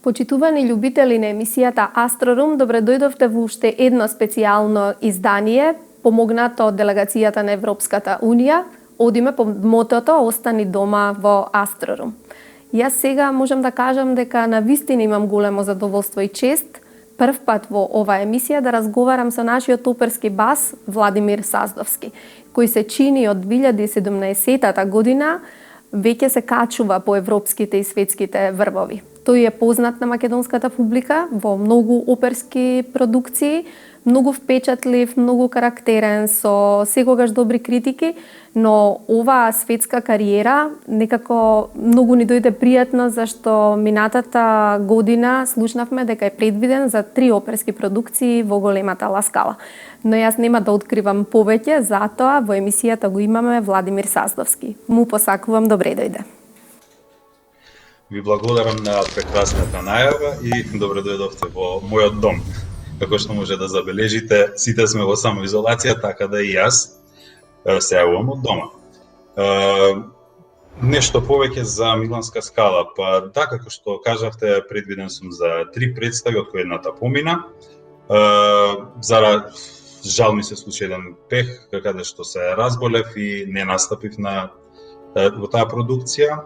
Почитувани љубители на емисијата Астрорум, добре дојдовте во уште едно специјално издание, помогнато од делегацијата на Европската Унија, одиме по мотото "Остани дома" во Астрорум. Јас сега можам да кажам дека навистина имам големо задоволство и чест прв пат во оваа емисија да разговарам со нашиот оперски бас Владимир Саздовски, кој се чини од 2017 година веќе се качува по европските и светските врвови. Тој е познат на македонската публика во многу оперски продукции, многу впечатлив, многу карактерен, со секогаш добри критики, но оваа светска кариера некако многу ни дојде пријатно, зашто минатата година слушнавме дека е предвиден за 3 оперски продукции во големата Ла Скала. Но јас нема да откривам повеќе, затоа во емисијата го имаме Владимир Саздовски. Му посакувам добре дојде. Ви благодарам на прекрасната најава и добре дојдовте во мојот дом. Како што може да забележите, сите сме во самоизолација, така да и јас се јавувам од дома. Нешто повеќе за Миланска скала, па да, како што кажавте, предвиден сум за 3 представи, од кои едната помина. Жал ми се случи еден пех, каде што се разболев и не настапив во таа продукција.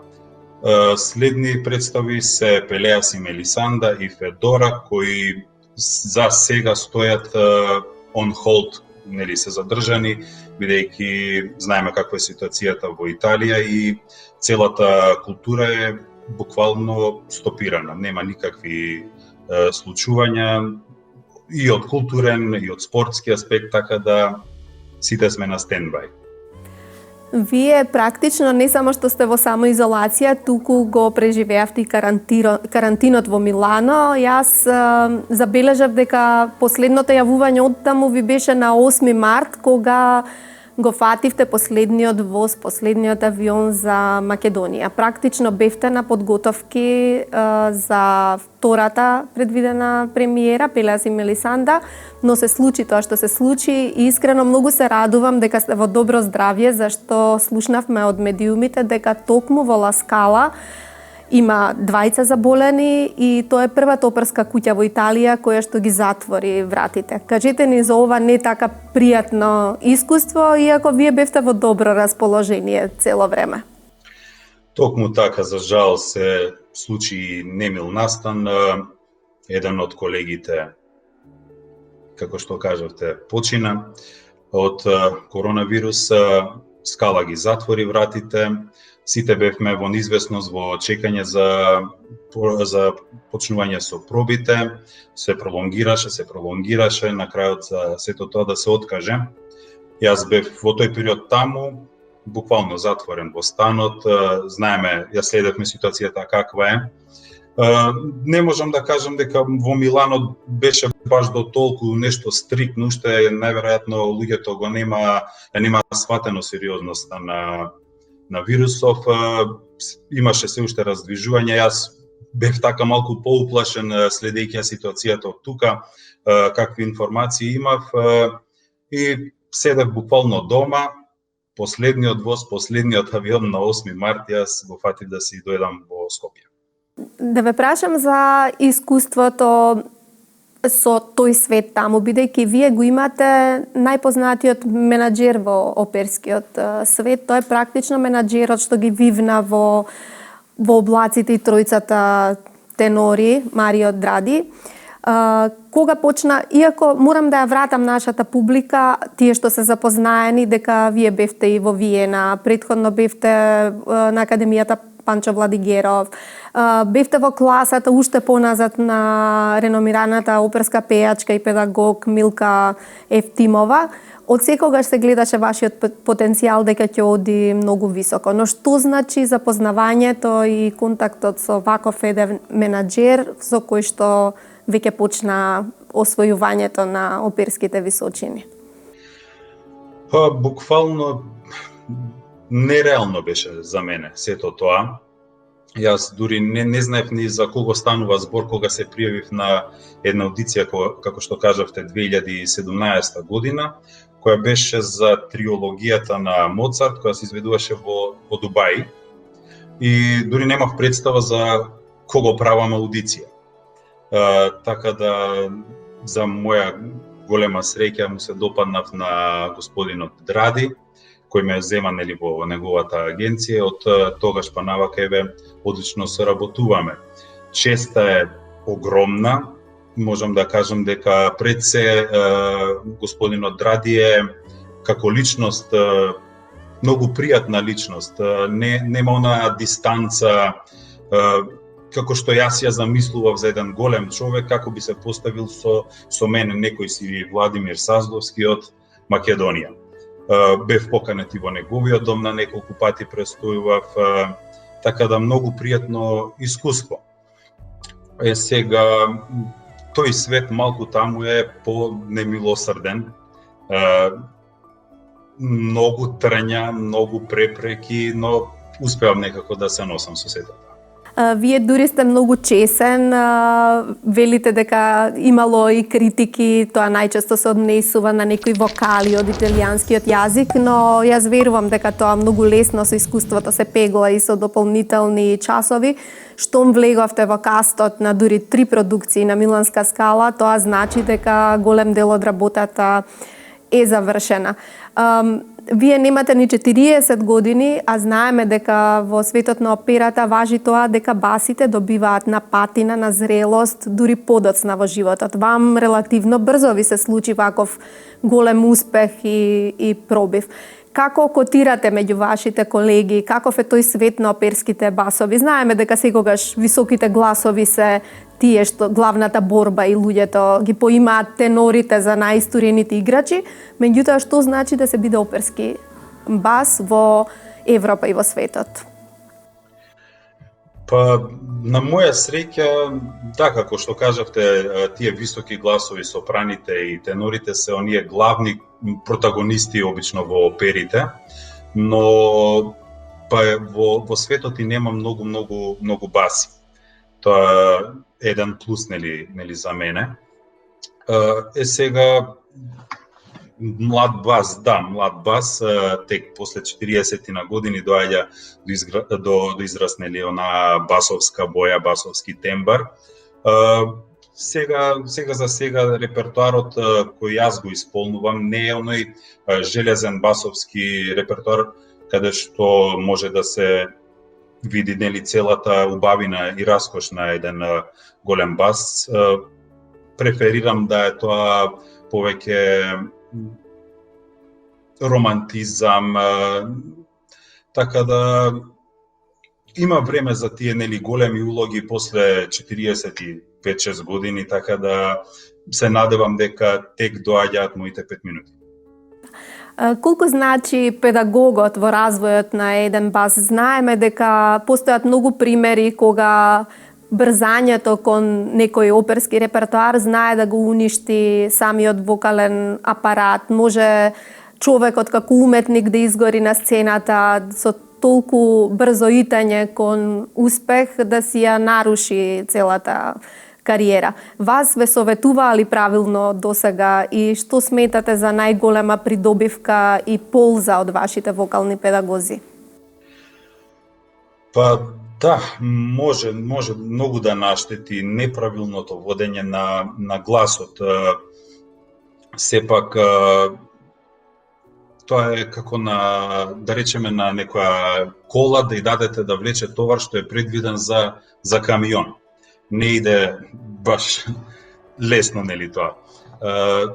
Следни представи се Пелеас и Мелисанда и Федора, кои за сега стојат on hold, нели се задржани, бидејќи знаеме каква е ситуацијата во Италија и целата култура е буквално стопирана. Нема никакви случувања и од културен и од спортски аспект, така да сите сме на стендбај. Вие практично не само што сте во самоизолација, туку го преживеавте и карантинот во Милано. Јас забележав дека последното јавување од таму ви беше на 8 март, кога го фативте последниот воз, последниот авион за Македонија. Практично бевте на подготовки за втората предвидена премиера, Пелеас и Мелисанда, но се случи тоа што се случи и искрено многу се радувам дека сте во добро здравје, зашто слушнавме од медиумите дека токму во Ла Скала има 2 заболени и тоа е првата оперска куќа во Италија која што ги затвори вратите. Кажете ни за ова не така пријатно искуство, иако вие бевте во добро расположение цело време. Токму така, за жал се случи немил настан. Еден од колегите, како што кажавте, почина од коронавирус. Скала ги затвори вратите. Сите бевме во неизвестност, во чекање за почнување со пробите. Се пролонгираше, на крајот за сето тоа да се откаже. Јас бев во тој период таму, буквално затворен во станот. Знаеме, ја следевме ситуацијата каква е. Не можам да кажам дека во Милано беше баш до толку нешто стриктно, уште најверојатно луѓето го нема сватено сериозноста на вирусов. Имаше се уште раздвижување. Јас бев така малку поуплашен следејќи ситуацијата од тука, какви информации имав и седев буквално дома. Последниот воз, последниот авион на 8 март, јас го фатив да си дојдам во Скопје. Да ве прашам за искуството со тој свет таму, бидејќи вие го имате најпознатиот менаџер во оперскиот свет. Тој е практично менаџерот што ги вивна во облаците и тројцата тенори Марио Дради. Кога почна, иако морам да ја вратам нашата публика, тие што се запознаени дека вие бевте и во Виена, претходно бевте на Академијата Панчо Владигеров, бевте во класата уште поназад на реномираната оперска пејачка и педагог Милка Ефтимова. Од секогаш се гледаше вашиот потенцијал дека ќе оди многу високо. Но што значи запознавањето и контактот со ваков еден менаџер со кој што веќе почна освојувањето на оперските височини? Буквално нереално беше за мене сето тоа. Јас дури не знаев ни за кого станува збор кога се пријавив на една аудиција, како што кажавте, 2017 година, која беше за триологијата на Моцарт, која се изведуваше во Дубај. И дури немав представа за кого правам аудиција. Така да, за моја голема среќа му се допаднав на господинот Дради, кој ме зема во неговата агенција. Од тогаш па навака одлично соработуваме. Честа е огромна. Можам да кажам дека пред се господинот Дради е како личност многу пријатна личност. Нема она дистанца како што јас ја замислував за еден голем човек, како би се поставил со мене некој си Владимир Саздовски од Македонија. Бев поканет и во неговиот дом на неколку пати престојував, така да многу пријатно искуство. Сега тој свет малку таму е по-немилосрден. Многу трња, многу препреки, но успеав некако да се носам со сето. Вие дури сте многу чесен, велите дека имало и критики, тоа најчесто се однесува на некои вокали од италијанскиот јазик, но јас верувам дека тоа многу лесно со искуството се пегла и со дополнителни часови. Штом влеговте во кастот на дури 3 продукции на Миланска скала, тоа значи дека голем дел од работата е завршена. Вие немате ни 40 години, а знаеме дека во светот на операта важи тоа дека басите добиваат на патина, на зрелост, дури подоцна во животот. Вам релативно брзо ви се случи ваков голем успех и пробив. Како котирате меѓу вашите колеги? Каков е тој свет на оперските басови? Знаеме дека секогаш високите гласови се тие што главната борба и луѓето ги поимаат тенорите за најистурените играчи, меѓутоа што значи да се биде оперски бас во Европа и во светот? Па, на моја среќа, да, како што кажавте, тие високи гласови, сопраните и тенорите се оние главни протагонисти обично во оперите, но па во светот и нема многу баси. Тоа е еден плюс нели за мене. Сега млад бас, тек после 40 на години доаѓа до израз нели она басовска боја, басовски тембар. Сега репертоарот кој јас го исполнувам не е оној железен басовски репертоар каде што може да се види нели целата убавина и раскош на еден голем бас. Преферирам да е тоа повеќе романтизам, така да има време за тие нели големи улоги после 45-6 години, така да се надевам дека тек доаѓаат моите 5 минути. Колку значи педагогот во развојот на еден бас? Знаеме дека постојат многу примери кога брзањето кон некој оперски репертоар знае да го уништи самиот вокален апарат. Може човекот како уметник да изгори на сцената со толку брзо итање кон успех да си ја наруши целата кариера. Вас ве советуваали правилно досега и што сметате за најголема придобивка и полза од вашите вокални педагози? Па да, може многу да наштети неправилното водење на гласот. Сепак тоа е како да речеме на некоја кола да ја дадете да влече товар што е предвиден за камион. не иде баш лесно, нели тоа.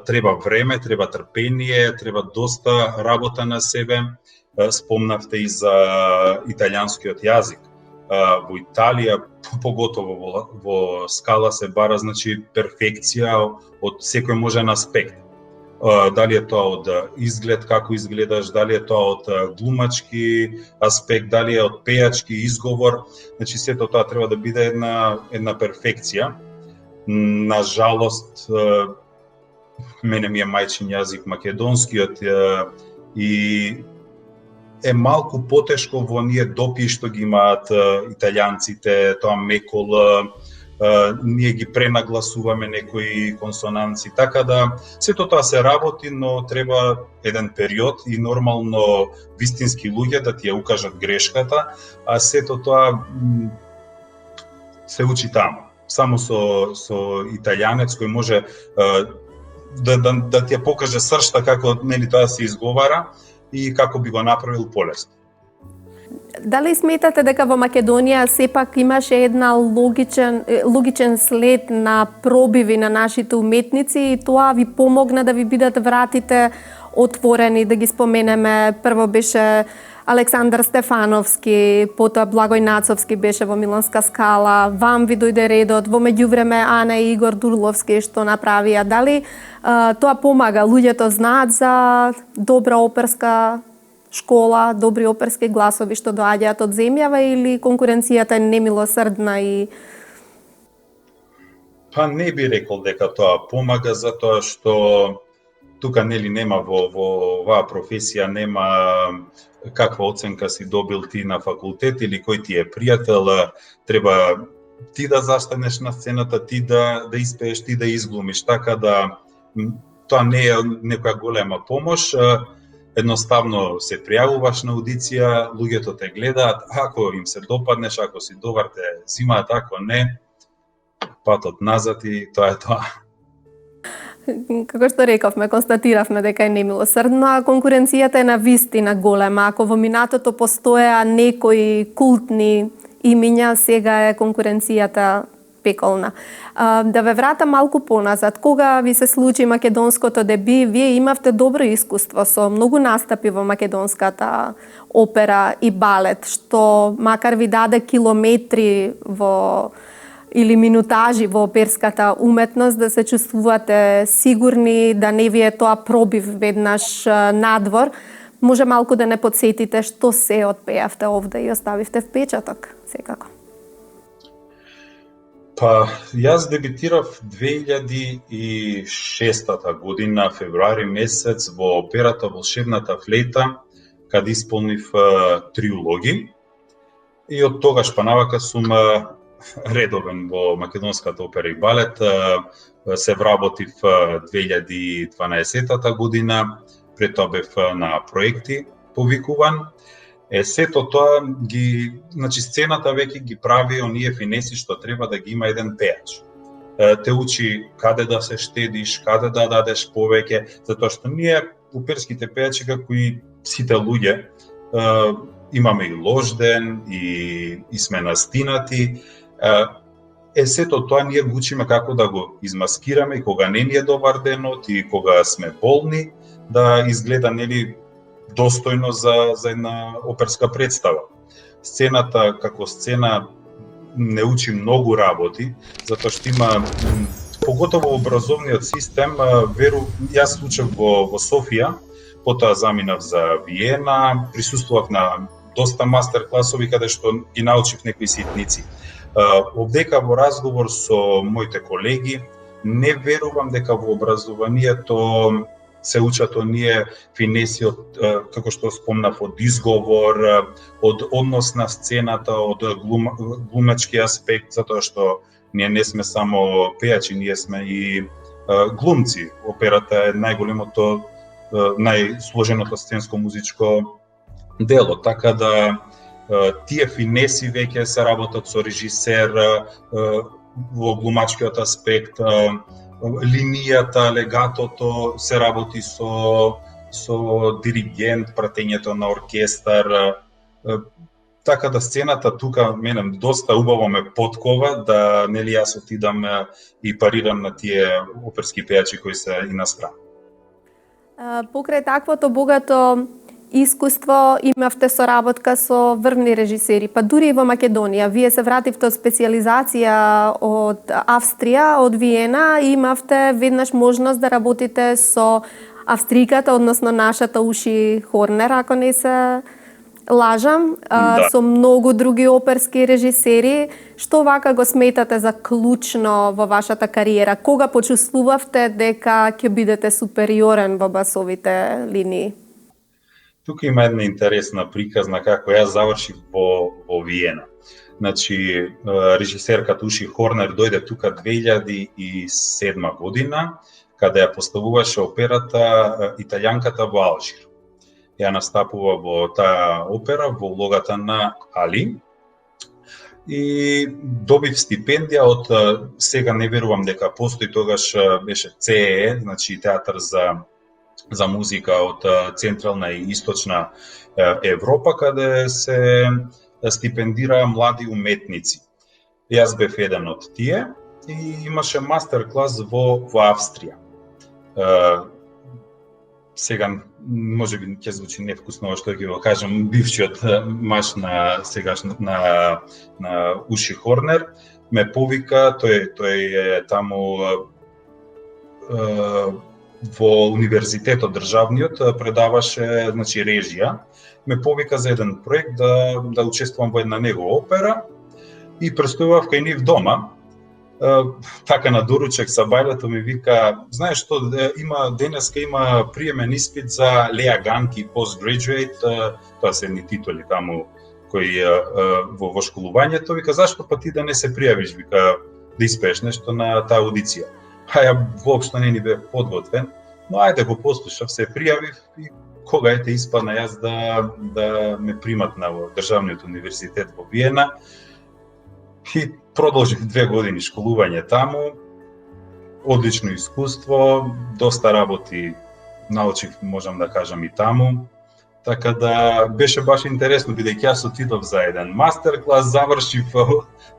Треба време, треба трпение, треба доста работа на себе. Спомнавте и за италијанскиот јазик. Во Италија, поготово во скала се бара, значи, перфекција од секој можен аспект. Дали е тоа од изглед, како изгледаш, дали е тоа од глумачки аспект, дали е од пејачки изговор, значи сето тоа треба да биде една перфекција. На жалост, мене ми е мајчин јазик македонскиот и е малку потешко во оние допии што ги имаат италијанците, тоа мекол, ние ги пренагласуваме некои консонанци, така да сето тоа се работи, но треба еден период и нормално вистински луѓе да ти ја укажат грешката, а сето тоа се учи таму. Само со италијанец кој може да ти ја покаже сршта како нели тоа се изговара и како би го направил полесно. Дали сметате дека во Македонија сепак имаше една логичен след на пробиви на нашите уметници и тоа ви помогна да ви бидат вратите отворени, да ги споменеме? Прво беше Александар Стефановски, потоа Благој Нацовски беше во Миланска скала, вам ви дојде редот, во меѓувреме Ана и Игор Дурловски што направија. Дали тоа помага? Луѓето знаат за добра оперска школа, добри оперски гласови што доаѓаат од земјава, или конкуренцијата е немилосрдна и... Па не би рекол дека тоа помага, затоа што тука нели нема во оваа професија нема каква оценка си добил ти на факултет или кој ти е пријател, треба ти да застанеш на сцената, ти да испееш, ти да изглумиш, така да тоа не е некоја голема помош. Едноставно се пријавуваш на аудиција, луѓето те гледаат, ако им се допаднеш, ако си добар те зимаат, ако не, патот назад и тоа е тоа. Како што рековме, констатиравме дека е немилосрдно, а конкуренцијата е на вистина голема. Ако во минатото постоеа некои култни имиња, сега е конкуренцијата пеколна. Да ве вратам малку поназад. Кога ви се случи македонското деби, вие имавте добро искуство со многу настапи во македонската опера и балет, што макар ви даде километри или минутажи во оперската уметност, да се чувствувате сигурни, да не ви е тоа пробив веднаш надвор. Може малку да не подсетите што се отпеавте овде и оставивте впечаток, секако. Па, јас дебитирав 2006 година, февруари месец, во операта Волшебната флейта, каде исполнив 3 улоги. И од тогаш па навака сум редовен во македонската опера и балет. Се вработив 2012 година, пред тоа бев на проекти повикуван. Сето тоа значи сцената веќе ги прави оние финеси што треба да ги има еден пејач. Те учи каде да се штедиш, каде да дадеш повеќе, затоа што ние оперските пејачи, како и сите луѓе, имаме и лош ден и сме настинати. Сето тоа ние го учиме како да го измаскираме и кога не ни е добар денот и кога сме болни, да изгледа нели достојно за една оперска представа. Сцената како сцена не учи многу работи, затоа што има, поготово образовниот систем, јас учев во Софија, потоа заминав за Виена, присуствував на доста мастер класови каде што ги научив некои ситници. Овдека во разговор со моите колеги, не верувам дека во образованието се учат оние финеси од, како што спомнав, од изговор, од однос на сцената, од глумачки аспект, затоа што ние не сме само пејачи, ние сме и глумци. Операта е најголемото, најсложеното сценско музичко дело, така да тие финеси веќе се работат со режисер во глумачкиот аспект, линијата, легатото се работи со диригент, пратењето на оркестар. така да сцената тука мене доста убаво ме поткова да нели јас отидам и парирам на тие оперски пејачи кои се инострани. Покрај таквото богато искуство имавте соработка со врвни режисери, па дури и во Македонија. Вие се вративте од специјализација од Австрија, од Виена и имавте веднаш можност да работите со австријката, односно нашата Уши Хорнер, ако не се лажам, Да. со многу други оперски режисери. Што вака го сметате за клучно во вашата кариера? Кога почувствувавте дека ќе бидете супериорен во басовите линии? Тука има една интересна приказна како јас завршив во Виена. Значи, режисерката Уши Хорнер дојде тука 2007 година, каде ја поставуваше операта Италијанката во Алжир. Ја настапува во таа опера во улогата на Али и добив стипендија од, сега не верувам дека постои, тогаш беше ЦЕЕ, значи театар за музика од Централна и Источна Европа, каде се стипендира млади уметници. Јас бев еден од тие и имаше мастер клас во Австрија. Сега можеби ќе звучи невкусно ова што ќе го кажам, бившиот маж на на Уши Хорнер ме повика, тој е таму во универзитетот државниот предаваше, значи режија, ме повика за еден проект да учествувам во една негова опера и претставував кај нив дома. Така на доручек са бајлето ми вика, знаеш што, денеска има приемен испит за Леа Ганки Postgraduate, тоа се едни титули таму кои во школувањето, вика, зашто па ти да не се пријавиш, вика, да испееш нешто на таа аудиција. А ја воопшто не ни бев подготвен, но ајде го послушав, се пријавив и кога испадна јас да ме примат на Државниот универзитет во Виена и продолжив 2 години школување таму, одлично искуство, доста работи научив, можам да кажам, и таму. Така да беше баш интересно, бидејќи јас отидов за еден мастер клас, завршив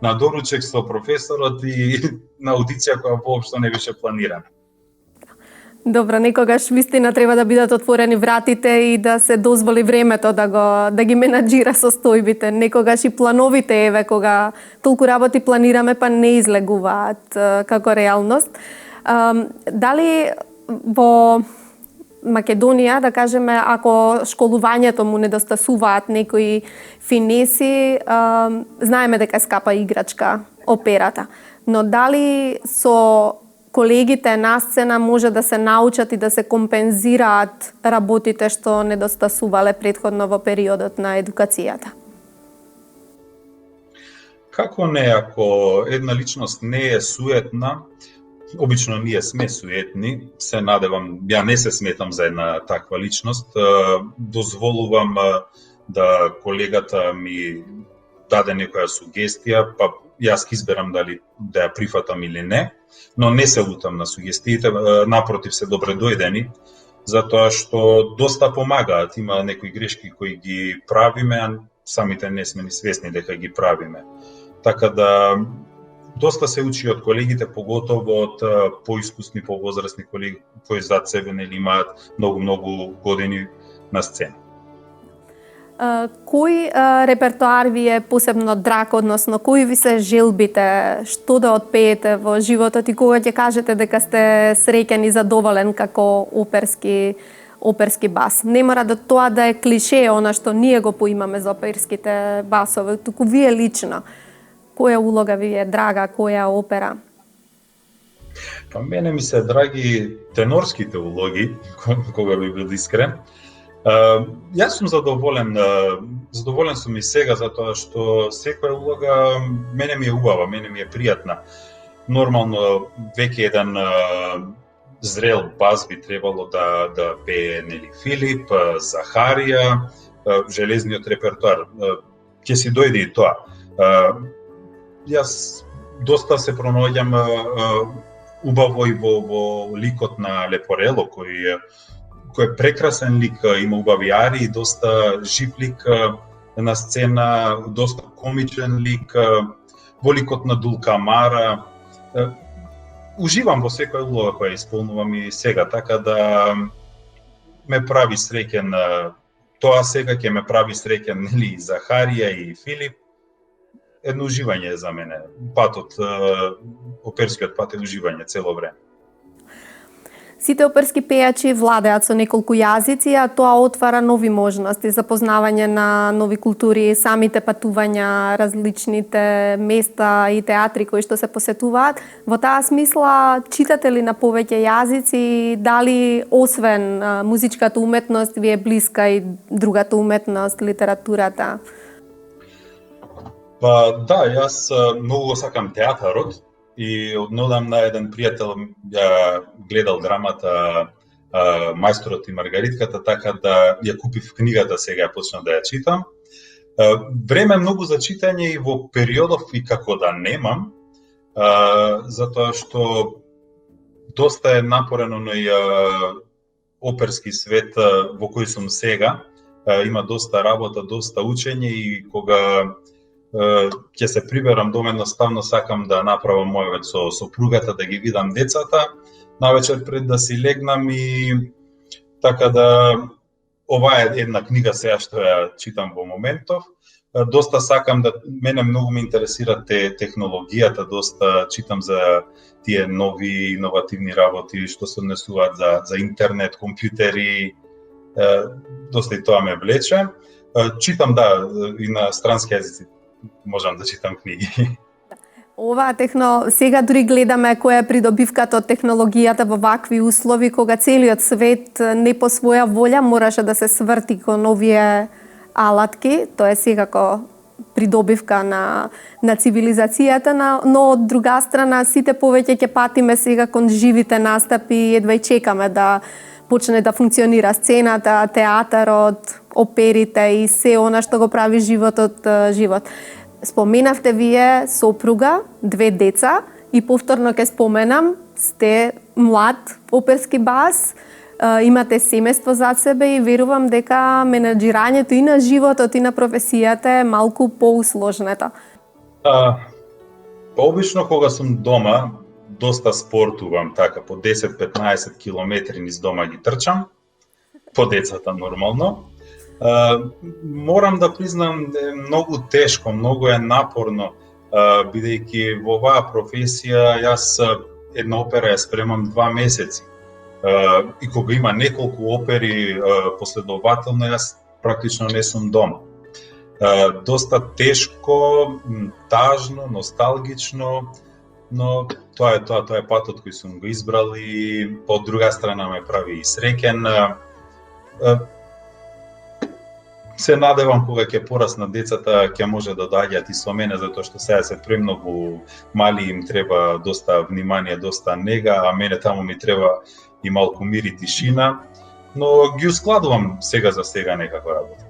на доручек со професорот и на аудиција која воопшто не беше планирана. Добро, некогаш вистина треба да бидат отворени вратите и да се дозволи времето да ги менаџира состојбите. Некогаш и плановите, еве, кога толку работи планираме, па не излегуваат како реалност. Дали во Македонија, да кажеме, ако школувањето му недостасуваат некои финеси, знаеме дека е скапа играчка операта, но дали со колегите на сцена може да се научат и да се компензираат работите што недостасувале претходно во периодот на едукацијата? Како не, ако една личност не е суетна, обично ние сме суетни, се надевам, ја не се сметам за една таква личност, дозволувам да колегата ми даде некоја сугестија, па јас ќе изберам дали да ја прифатам или не, но не се лутам на сугестиите, напротив се добре дојдени, затоа што доста помагаат, има некои грешки кои ги правиме, а самите не сме ни свесни дека ги правиме. Така да доста се учи од колегите, поготово од поискусни, повозрасни колеги кои зад себе нели имаат многу години на сцена. Кој репертоар ви е посебно драг, односно кои ви се желбите, што да отпеете во животот и кога ќе кажете дека сте среќен и задоволен како оперски бас? Не мора да тоа да е клише, она што ние го поимаме за оперските басове, туку вие лично. Која улога ви е драга, која опера? Па мене ми се драги тенорските улоги, кога би бил искрен. Јас сум задоволен сум и сега, затоа што секоја улога мене ми е убава, мене ми е пријатна. Нормално, веќе еден зрел бас би требало да пее нели Филип, Захарија, железниот репертоар. Ќе си дојде и тоа. Јас доста се пронаоѓам убаво и во ликот на Лепорело, кој е прекрасен лик, има убави арии, доста жив лик, на сцена, доста комичен лик, во ликот на Дулкамара. Уживам во секоја улога која исполнувам и сега, така да ме прави среќен тоа сега, ќе ме прави среќен нели и Захарија и Филип. Едно уживање за мене. Патот, оперскиот пат е уживање цело време. Сите оперски пејачи владеат со неколку јазици, а тоа отвара нови можности за познавање на нови култури, самите патувања, различните места и театри кои што се посетуваат. Во таа смисла, читате ли на повеќе јазици, дали освен музичката уметност ви е блиска и другата уметност, литературата? Па да, јас многу го сакам театарот и однодамна еден пријател ја гледал драмата Мајсторот и Маргаритката, така да ја купив книгата, сега ја почнав да ја читам. Време многу за читање и во периодов и како да немам, затоа што доста е напорено и оперски свет во кој сум сега. Има доста работа, доста учење и кога ќе се приберам дома, едноставно сакам да направам мојот со сопругата, да ги видам децата навечер пред да си легнам и така да ова е една книга сега што ја читам во моментов. Доста сакам да мене многу ме интересира технологијата, доста читам за тие нови иновативни работи што се однесуваат за интернет, компјутери, доста и тоа ме влече. Читам да и на странски јазици. Можам да читам книги. Сега дури гледаме која е придобивката од технологијата во вакви услови, кога целиот свет не по своја волја мораше да се сврти кон овие алатки, тоа е секако придобивка на цивилизацијата, но од друга страна сите повеќе ќе патиме сега кон живите настапи, едва и чекаме да почне да функционира сцената, театарот, оперите и се она што го прави животот живот. Споменавте вие сопруга, 2 деца и повторно ќе споменам, сте млад оперски бас, имате семејство зад себе и верувам дека менаџирањето и на животот и на професијата е малку поусложнето. Обично кога сум дома, доста спортувам, така по 10-15 километри низ дома ги трчам, по децата нормално. Морам да признам, е многу тешко, многу е напорно, бидејќи во оваа професија јас една опера ја спремам 2 месеци. И кога има неколку опери последователно, јас практично не сум дома. Доста тешко, тажно, носталгично, но тоа е патот кој сум го избрал и по друга страна ме прави и среќен. Се надевам кога ќе пораснат децата, ќе може да доаѓаат и со мене, затоа што сега се премногу мали, им треба доста внимание, доста нега, а мене таму ми треба и малку мир и тишина, но ги ускладувам сега за сега некако работа.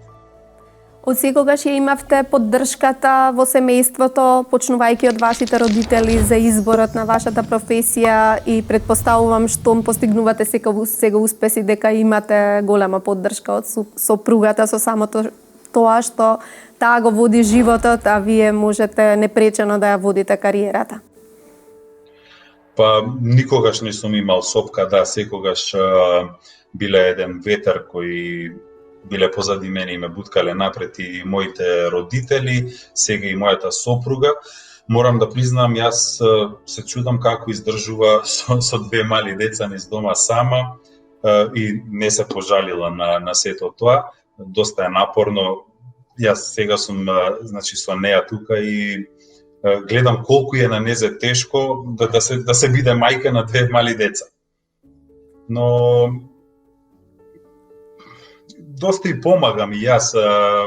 Од секогаш ја имавте поддршката во семејството, почнувајќи од вашите родители за изборот на вашата професија и предпоставувам штом постигнувате сега успеси дека имате голема поддршка од сопругата со самото тоа што таа го води животот, а вие можете непречено да ја водите кариерата. Па никогаш не сум имал сопка, да, секогаш биле еден ветер кој биле позади мене и ме буткале напред и моите родители, сега и мојата сопруга. Морам да признам, јас се чудам како издржува со 2 мали деца низ дома сама и не се пожалила на сето тоа. Доста е напорно. Јас сега сум со неа тука и гледам колку е на незе тешко да се биде мајка на 2 мали деца. Но доста и помагам и јас,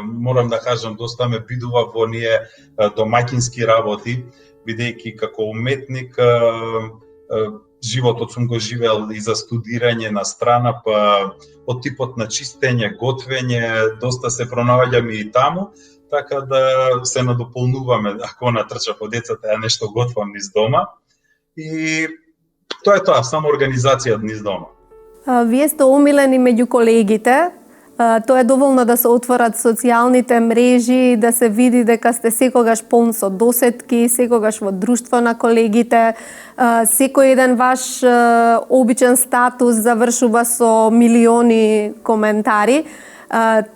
морам да кажам, доста ме бидува во ние домаќински работи, бидејќи како уметник животот сум го живеел и за студирање на страна, па од типот на чистење, готвење, доста се пронаоѓаме и таму, така да се надополнуваме, ако она трча по децата, ја нешто готвам низ дома. И тоа е тоа, само организација низ дома. Вие сте омилени меѓу колегите, Тоа е доволно да се отворат социјалните мрежи, да се види дека сте секогаш полн со досетки, секогаш во друштво на колегите. Секој еден ваш обичен статус завршува со милиони коментари.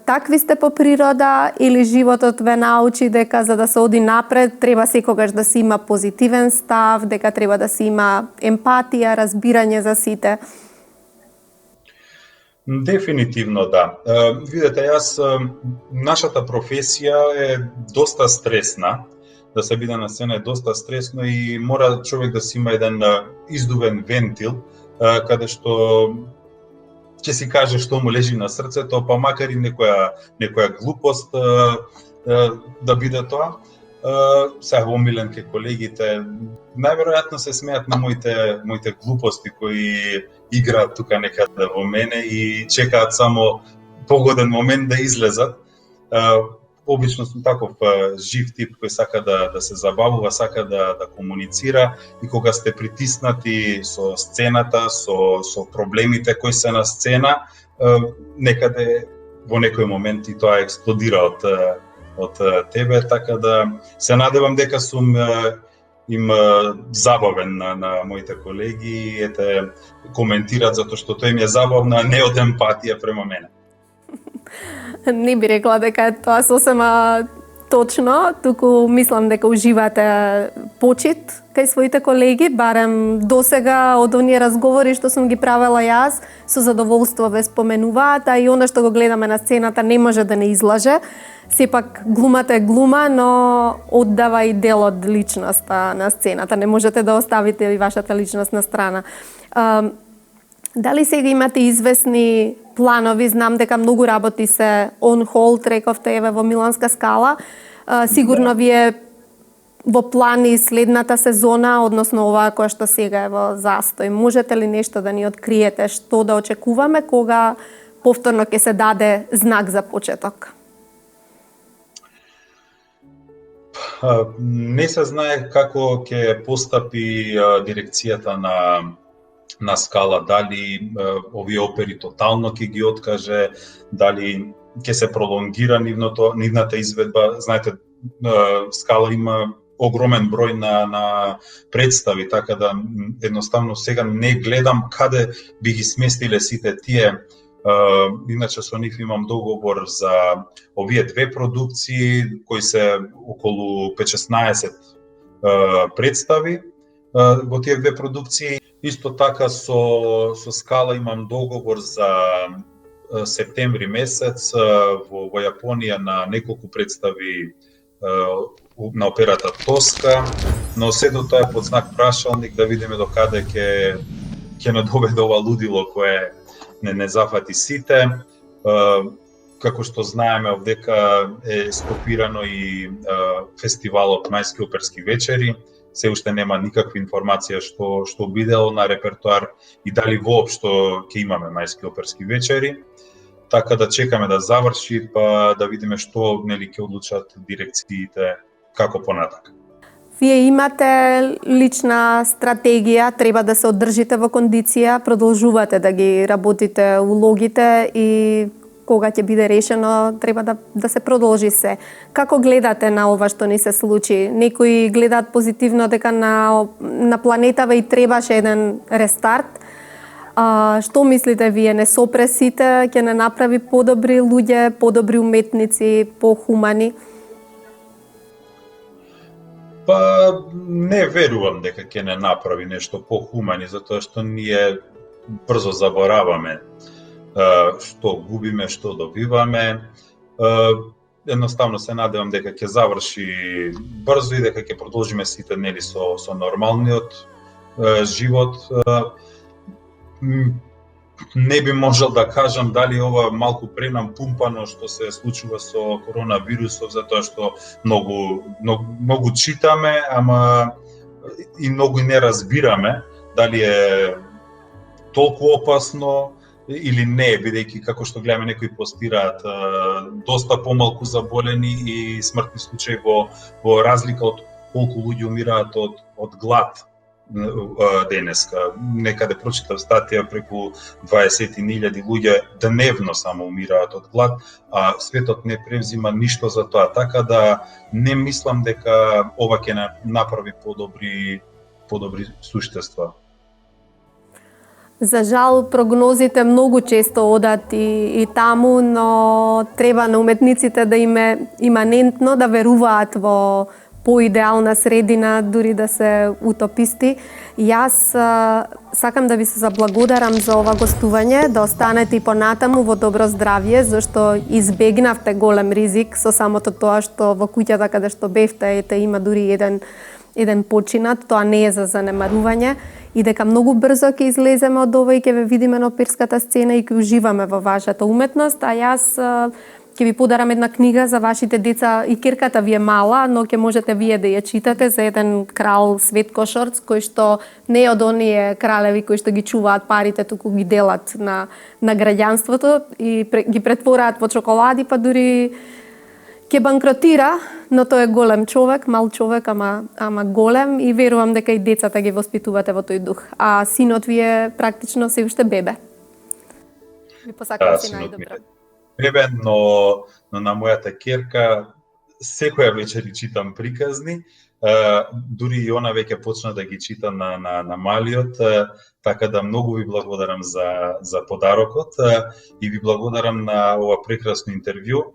Такви сте по природа или животот ве научи дека за да се оди напред треба секогаш да се има позитивен став, дека треба да се има емпатија, разбирање за сите? Дефинитивно да. Видете, нашата професија е доста стресна. Да се биде на сцена е доста стресно и мора човек да си има еден издувен вентил, каде што ќе си каже што му лежи на срцето, па макар и некоја глупост да биде тоа. Сега во милен ке колегите, најверојатно се смеат на моите глупости кои играат тука некаде во мене и чекаат само погоден момент да излезат. Обично сум таков жив тип кој сака да се забавува, сака да комуницира и кога сте притиснати со сцената, со проблемите кои се на сцена, некаде во некој момент и тоа експлодира од тебе, така да се надевам дека сум им забавен на моите колеги и ете коментират затоа што тоа им е забавно, а не од емпатија према мене. Не би рекла дека е тоа сосема точно, туку мислам дека уживате почит кај своите колеги, барем досега од оние разговори што сум ги правела јас, со задоволство ве споменуваат, а и она што го гледаме на сцената не може да не излаже. Сепак глумата е глума, но оддава и дел од личноста на сцената. Не можете да оставите и вашата личност на страна. Дали сега имате известни планови? Знам дека многу работи се on hold, рековте еве во Миланска скала. Сигурно ви е во плани следната сезона, односно оваа која што сега е во застој. Можете ли нешто да ни откриете што да очекуваме кога повторно ќе се даде знак за почеток? Не се знае како ќе постапи дирекцијата на скала, дали овие опери тотално ќе ги откаже, дали ќе се пролонгира нивната изведба. Знаете, скала има огромен број на представи, така да едноставно сега не гледам каде би ги сместиле сите тие. Иначе со нив имам договор за овие две продукции кои се околу 5-16 представи во тие две продукции. Исто така со скала имам договор за септември месец во Јапонија на неколку представи на операта Тоска, но сето тоа е под знак прашалник да видиме до каде ќе не доведе ова лудило кое не зафати сите. Како што знаеме, овдека е стопирано и фестивалот Мајски оперски вечери. Се уште нема никаква информација што бидело на репертоар и дали воопшто ќе имаме Мајски оперски вечери. Така да чекаме да заврши, па да видиме што ќе одлучат дирекциите како понатака. Вие имате лична стратегија, треба да се одржите во кондиција, продолжувате да ги работите улогите и кога ќе биде решено, треба да се продолжи се. Како гледате на ова што ни се случи? Некои гледаат позитивно дека на планетава и требаше еден рестарт. Што мислите вие, не сопре сите, ќе не направи подобри луѓе, подобри уметници, похумани? Па не верувам дека ќе не направи нешто похумани, затоа што ние брзо забораваме што губиме, што добиваме. Едноставно се надевам дека ќе заврши брзо и дека ќе продолжиме сите со нормалниот живот. Не би можел да кажам дали ова малку пренапумпано што се случува со коронавирусот, затоа што многу читаме, ама и многу не разбираме дали е толку опасно или не, бидејќи како што гледаме некои постираат доста помалку заболени и смртни случаи во разлика од колку луѓе умираат од глад денеска. Некаде прочитав статија преку 20.000 луѓе дневно само умираат од глад, а светот не превзима ништо за тоа, така да не мислам дека ова ќе направи подобри суштества. За жал, прогнозите многу често одат и таму, но треба на уметниците да им е иманентно да веруваат во поидеална средина, дури да се утописти. Јас сакам да ви се заблагодарам за ова гостување, да останете и понатаму во добро здравје, зашто избегнавте голем ризик со самото тоа што во куќата каде што бевте, има дури еден починат, тоа не е за занемарување, и дека многу брзо ќе излеземе од ова и ќе ве видиме на оперската сцена и ќе уживаме во вашата уметност, а јас ќе ви подарам една книга за вашите деца, и кирката ви е мала, но ќе можете вие да ја читате, за еден крал Светко Шорц, кој што не е од оние кралеви кои што ги чуваат парите, туку ги делат на граѓанството и ги претвораат во чоколади, па дури ќе банкротира, но тој е голем човек, мал човек, ама голем, и верувам дека и децата ги воспитувате во тој дух. А синот ви е практично се уште бебе. Ви посакам си најдобро. Бебе, но на мојата керка секоја вечер ги читам приказни, дури и она веќе почна да ги чита на малиот, така да многу ви благодарам за подарокот и ви благодарам на ова прекрасно интервју.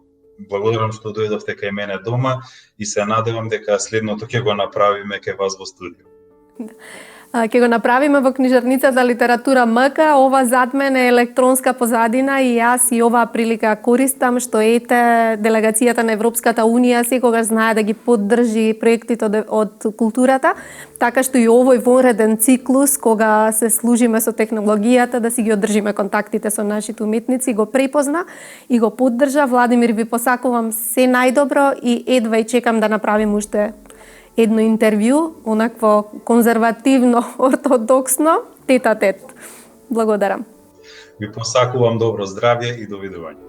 Благодарам што дојдовте кај мене дома и се надевам дека следното ќе го направиме кај вас во студио. Ќе го направиме во книжарницата Литература МК. Ова зад мене е електронска позадина и јас и оваа прилика користам што ете делегацијата на Европската Унија секогаш знае да ги поддржи проектите од културата, така што и овој вонреден циклус кога се служиме со технологијата да си ги одржиме контактите со нашите уметници го препозна и го поддржа. Владимир, ви посакувам се најдобро и едва и чекам да направим уште едно интервју, онакво конзервативно, ортодоксно, тет-а-тет. Благодарам. Ви посакувам добро здравје и довидување.